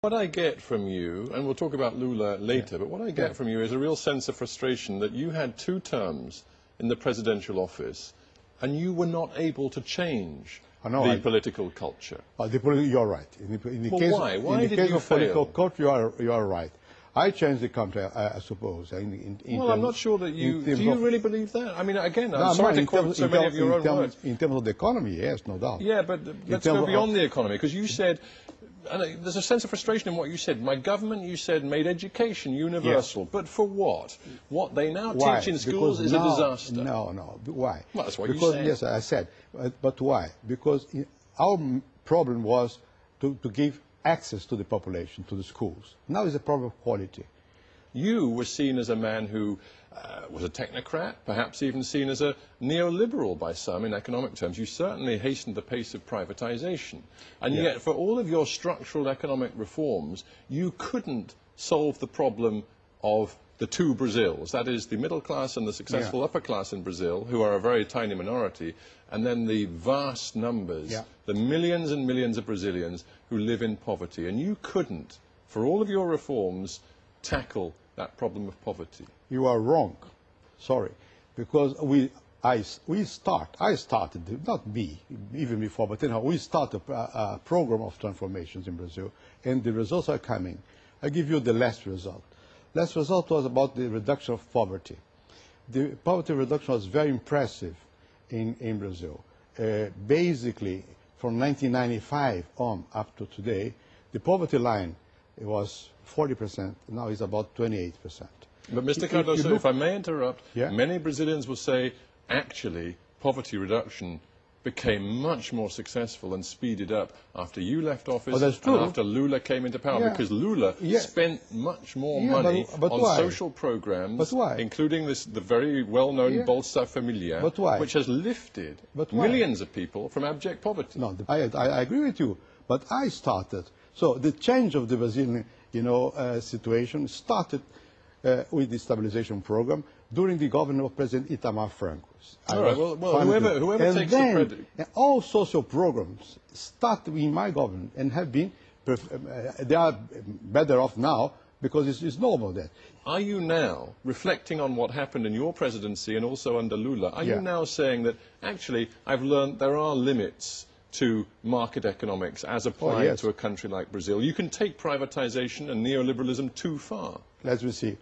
What I get from you, and we'll talk about Lula later, but what I get from you is a real sense of frustration that you had 2 terms in the presidential office and you were not able to change the political culture. You're right. In the case, why? Why in the did case you of fail? political culture, you are right. I changed the country, I suppose. Well, I'm not sure that you... Do you really believe that? I mean, again, I'm sorry to quote so many of your own words. In terms of the economy, yes, no doubt. Yeah, but let's go beyond the economy, because you said... And there's a sense of frustration in what you said. My government, you said, made education universal. Yes. But for what? What they now teach in schools is a disaster. No. Why? Well, that's what you said. Yes, I said. But why? Because our problem was to give access to the population, to the schools. Now it's a problem of quality. You were seen as a man who was a technocrat, perhaps even seen as a neoliberal by some in economic terms. You certainly hastened the pace of privatization. And yet, for all of your structural economic reforms, you couldn't solve the problem of the 2 Brazils. That is, the middle class and the successful upper class in Brazil, who are a very tiny minority, and then the vast numbers, the millions and millions of Brazilians who live in poverty. And you couldn't, for all of your reforms, tackle that problem of poverty. You are wrong. Sorry. Because I started, not me, even before, but anyhow, we started a program of transformations in Brazil, and the results are coming. I give you the last result. Last result was about the reduction of poverty. The poverty reduction was very impressive in Brazil. Basically, from 1995 on up to today, the poverty line was 40%, now it's about 28%. But Mr. Cardoso, if I may interrupt, many Brazilians will say, actually, poverty reduction became much more successful and speeded up after you left office and after Lula came into power, because Lula spent much more money on social programs, including the very well-known Bolsa Familiar, which has lifted millions of people from abject poverty. No, I agree with you, but I started. So the change of the Brazilian situation started with the stabilization program during the government of President Itamar Franco. All right, well whoever takes the credit. All social programs started in my government and have been, they are better off now because it's normal that. Are you now, reflecting on what happened in your presidency and also under Lula, are you now saying that actually I've learned there are limits to market economics as applied to a country like Brazil? You can take privatization and neoliberalism too far. Let me see.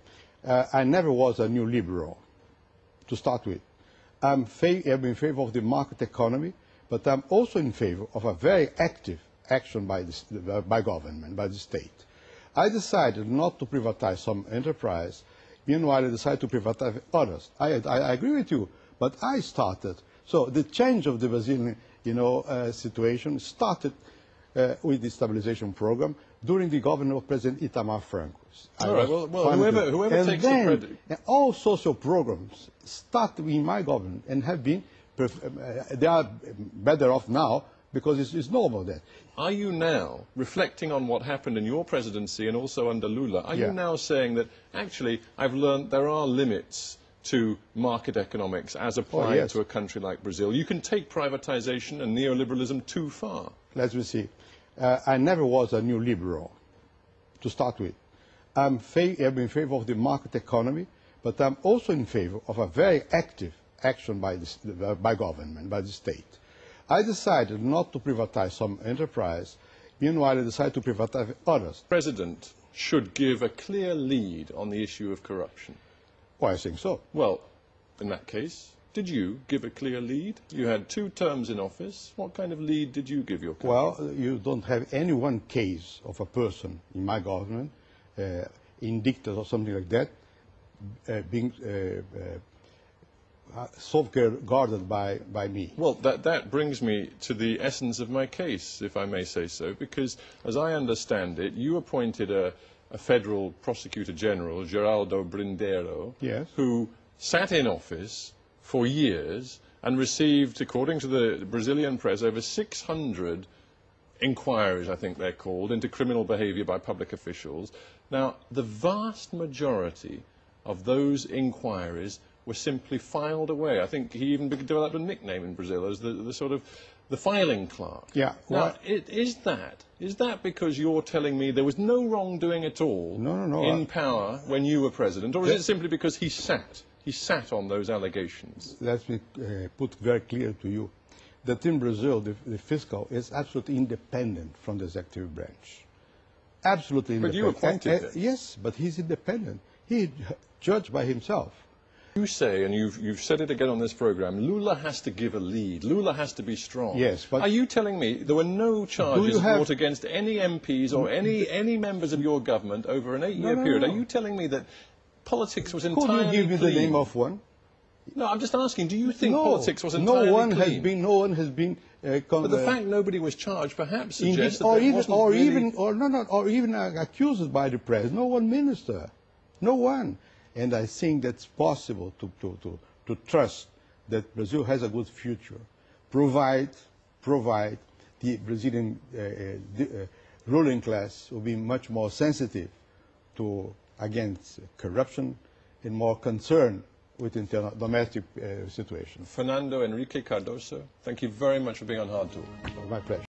I never was a new liberal, to start with. I'm in favor of the market economy, but I'm also in favor of a very active action by government, by the state. I decided not to privatize some enterprise, meanwhile I decided to privatize others. I agree with you, but I started. So the change of the Brazilian situation started with the stabilization program during the government of President Itamar Franco. All right, well whoever takes the credit. All social programs started in my government and have been, they are better off now because it's normal that. Are you now, reflecting on what happened in your presidency and also under Lula, are you now saying that actually I've learned there are limits to market economics as applied to a country like Brazil? You can take privatization and neoliberalism too far. Let me see. I never was a new liberal, to start with. I'm in favor of the market economy, but I'm also in favor of a very active action by government, by the state. I decided not to privatize some enterprise, meanwhile I decided to privatize others. The President should give a clear lead on the issue of corruption. Well, I think so. Well, in that case, did you give a clear lead? You had 2 terms in office. What kind of lead did you give your country? Well, you don't have any one case of a person in my government, indicted or something like that, being safeguarded by me. Well, that brings me to the essence of my case, if I may say so, because as I understand it, you appointed a federal prosecutor general, Geraldo Brindero, who sat in office for years and received, according to the Brazilian press, over 600 inquiries, I think they're called, into criminal behavior by public officials. Now, the vast majority of those inquiries were simply filed away. I think he even developed a nickname in Brazil as the sort of the filing clerk. Yeah. Now, is that because you're telling me there was no wrongdoing at all in power when you were president, or is it simply because he sat on those allegations? Let me put very clear to you that in Brazil, the fiscal is absolutely independent from the executive branch. Absolutely independent. But you appointed him. Yes, but he's independent. He judged by himself. You say, and you've said it again on this program, Lula has to give a lead. Lula has to be strong. Yes, but are you telling me there were no charges brought against any MPs or any members of your government over an 8-year period? Are you telling me that politics was entirely clean? Could you give me the name of one? No, I'm just asking, do you think politics was entirely clean? No one has been... but the fact nobody was charged perhaps suggests that or even accused by the press. No one minister. No one. And I think that's possible to trust that Brazil has a good future, provide the Brazilian ruling class will be much more sensitive to against corruption and more concerned with internal domestic situation. Fernando Henrique Cardoso, thank you very much for being on Hard Talk. My pleasure.